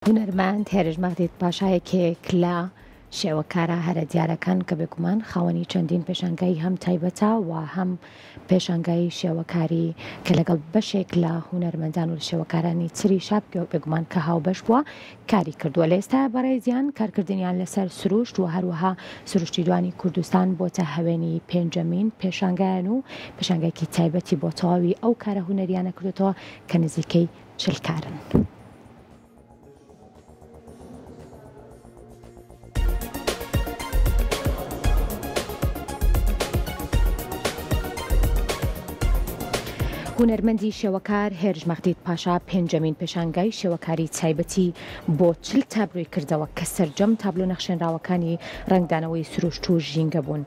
هونەرمەند هێرش مەغدید پاشایەکێک لە شێوەکارە هەرە دیارەکان کە بێگومان خاوەنی چەندین پێشانگای هەم تایبەتە و هەم پێشانگای شێوەکاری کە لەگەڵ بەشێک لە هونەرمەندان و شێوەکارانی تری شاب بێگومان کە هاوبەش بووە کاری کردووە. لە ئێستا بەڕێزیان کارکردنیان لەسەر سروشت و هەروەها سروشتی دوانی کوردستان بۆتە هەوێنی پێنجەمین پێشانگایان و پێشانگایکی تایبەتی بۆ تەواوی ئەو کارە هونەریانە کردوتەوە کە نزیکەی 40 کارن. هونەرمەندی شێوەکار هێرش مەغدید پاشا پێنجەمین پێشانگای شێوەکاری تایبەتی بۆ 40 تابلۆی کردەوە کە سەرجەم تابلۆ نەخشێنراوەکانی ڕنگدانەوەی سروشت و ژینگە بوون.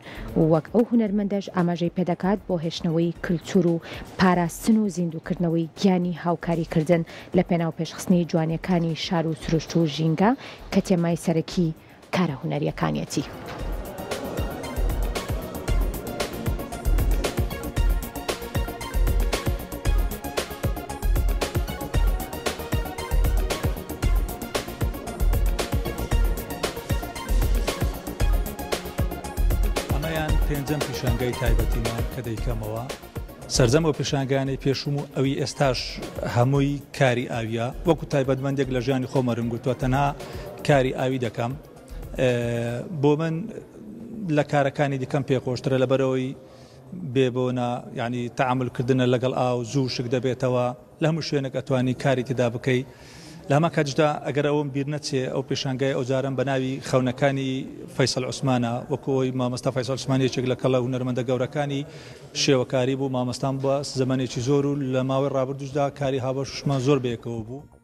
وەک ئەو هونەرمەندەش ئاماژەی پێدەکات بۆ هێشتنەوەی کللتور و پاراستن و زیندووکردنەوەی گیانی هاوکاریکردن لە پێناو پێشخستنی جوانیەکانی شار و سروشت و ژینگە کە تێمای سەرەکی کارە هونەریەکانیەتی. پێنجەم پیشانگای تایبەتیمان کە دەیکەمەوە سەرجەم ئەو پیشانگایانەی پێشوم و ئەوی ئێستاش هەمووی کاری ئاویە وەکو تایبەتمەندێک لە ژیانی خۆمەرم گوتووە تەنها کاری ئاوی دەکەم. بۆ من لە کارەکانی دیکەم پێخۆشترە لەبەرەوەی بێبوونا ینی تەعاملکردنە لەگەڵ ئاو زوو شک دەبێتەوە لە هەموو شوێنێک ئەتوانی کاری تێدا بکەی. لە هەمە کاتژدا ئەگەر ئەوم بیر نەچێ ئەو پێشانگای ئەوجارم بە ناوی خەونەکانی فەیسەڵ عوسمانە وەکۆی مامۆستا فەیسەڵ عوسمانیەکێک لە کەڵە هونەرمەندە گەورەکانی شێوەکاری بوو مامۆستان بە زەمانێکی زۆر و لە ماوەی ڕابردووشدا کاری هاوبەشمان زۆر بەیەکەوە بوو.